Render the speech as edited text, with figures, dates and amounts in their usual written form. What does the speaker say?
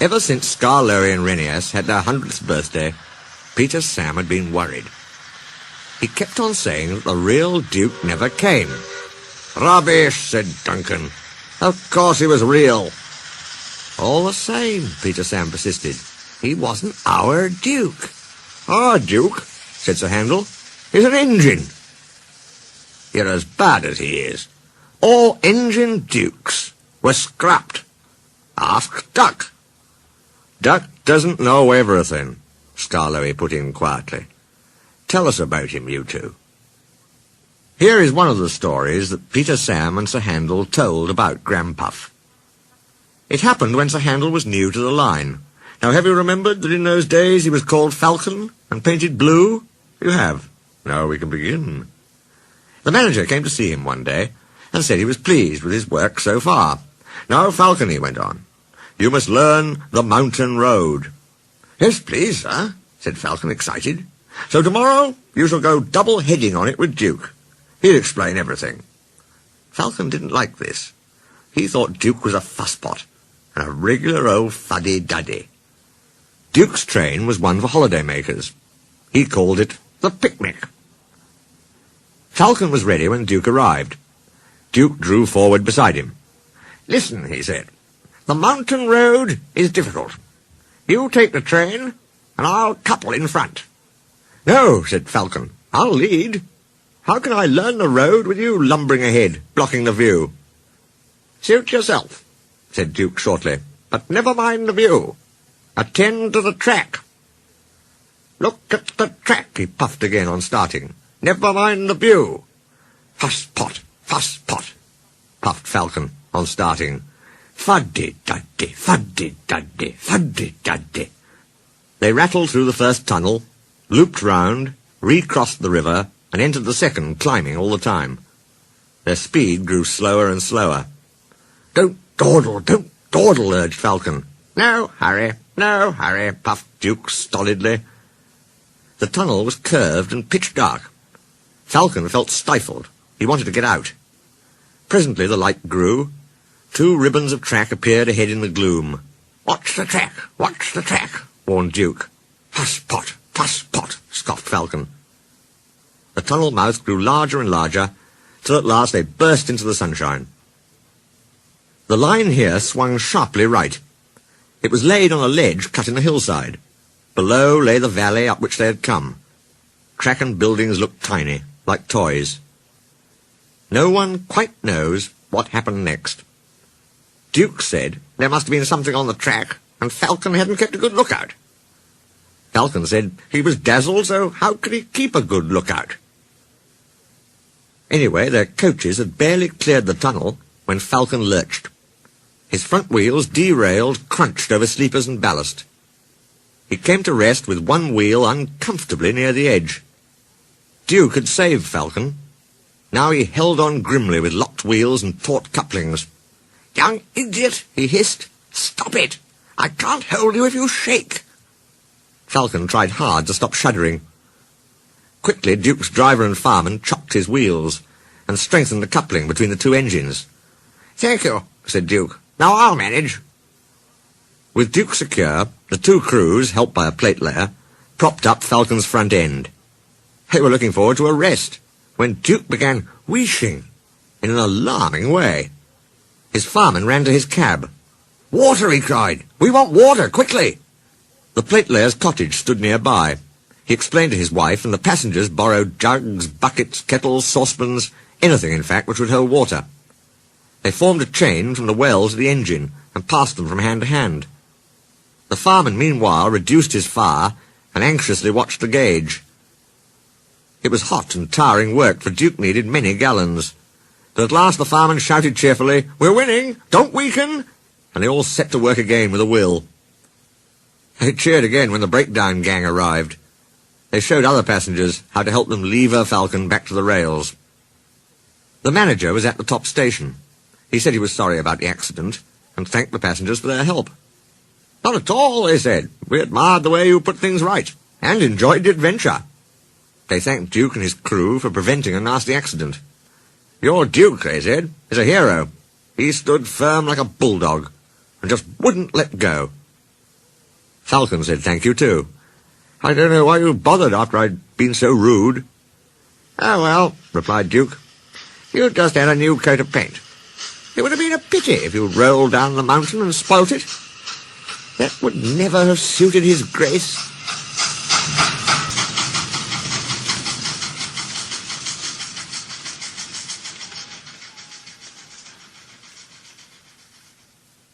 Ever since Scar, Larry and Renius had their 100th birthday, Peter Sam had been worried. He kept on saying that the real Duke never came. "Rubbish," said Duncan. "Of course he was real." "All the same," Peter Sam persisted, "he wasn't our Duke." "Our Duke," said Sir Handel, "is an engine." "You're as bad as he is. All engine dukes were scrapped. Ask Duck." "Duck doesn't know everything," Scarlowy put in quietly. "Tell us about him, you two." Here is one of the stories that Peter Sam and Sir Handel told about Grandpuff. It happened when Sir Handel was new to the line. Now, have you remembered that in those days he was called Falcon and painted blue? You have. Now we can begin. The manager came to see him one day and said he was pleased with his work so far. "Now, Falcon," he went on, "you must learn the mountain road." "Yes, please, sir," said Falcon, excited. "So tomorrow you shall go double-heading on it with Duke. He'll explain everything." Falcon didn't like this. He thought Duke was a fusspot and a regular old fuddy-duddy. Duke's train was one for holiday-makers. He called it the picnic. Falcon was ready when Duke arrived. Duke drew forward beside him. "Listen," he said, "the mountain road is difficult. You take the train, and I'll couple in front." "No," said Falcon, "I'll lead. How can I learn the road with you lumbering ahead, blocking the view?" "Suit yourself," said Duke shortly, "but never mind the view. Attend to the track." "Look at the track," he puffed again on starting. "Never mind the view." "Fuss-pot, fuss-pot," puffed Falcon on starting. "Fuddy-duddy, fuddy-duddy, fuddy-duddy." They rattled through the first tunnel, looped round, recrossed the river, and entered the second, climbing all the time. Their speed grew slower and slower. Don't dawdle, urged Falcon. No hurry, puffed Duke stolidly. The tunnel was curved and pitch dark. Falcon felt stifled. He wanted to get out. Presently the light grew. 2 ribbons of track appeared ahead in the gloom. Watch the track, warned Duke. Fuss-pot, scoffed Falcon. The tunnel mouth grew larger and larger, till at last they burst into the sunshine. The line here swung sharply right. It was laid on a ledge cut in the hillside. Below lay the valley up which they had come. Track and buildings looked tiny, like toys. No one quite knows what happened next. Duke said there must have been something on the track, and Falcon hadn't kept a good lookout. Falcon said he was dazzled, so how could he keep a good lookout? Anyway, their coaches had barely cleared the tunnel when Falcon lurched. His front wheels, derailed, crunched over sleepers and ballast. He came to rest with one wheel uncomfortably near the edge. Duke had saved Falcon. Now he held on grimly with locked wheels and taut couplings. "Young idiot," he hissed. "Stop it! I can't hold you if you shake." Falcon tried hard to stop shuddering. Quickly, Duke's driver and fireman chocked his wheels and strengthened the coupling between the 2 engines. "Thank you," said Duke. "Now I'll manage." With Duke secure, the 2 crews, helped by a plate layer, propped up Falcon's front end. They were looking forward to a rest when Duke began wheeshing in an alarming way. His fireman ran to his cab. "Water!" he cried. "We want water, quickly!" The platelayer's cottage stood nearby. He explained to his wife, and the passengers borrowed jugs, buckets, kettles, saucepans, anything, in fact, which would hold water. They formed a chain from the well to the engine and passed them from hand to hand. The fireman, meanwhile, reduced his fire and anxiously watched the gauge. It was hot and tiring work, for Duke needed many gallons. But at last the fireman shouted cheerfully, "We're winning! Don't weaken!" And they all set to work again with a will. They cheered again when the breakdown gang arrived. They showed other passengers how to help them lever Falcon back to the rails. The manager was at the top station. He said he was sorry about the accident and thanked the passengers for their help. "Not at all," they said. "We admired the way you put things right and enjoyed the adventure." They thanked Duke and his crew for preventing a nasty accident. "Your Duke," they said, "is a hero. He stood firm like a bulldog and just wouldn't let go." Falcon said thank you too. I don't know why you bothered after I'd been so rude. Oh, well, replied Duke. You'd just had a new coat of paint. It would have been a pity if you'd rolled down the mountain and spoilt it. That would never have suited his grace.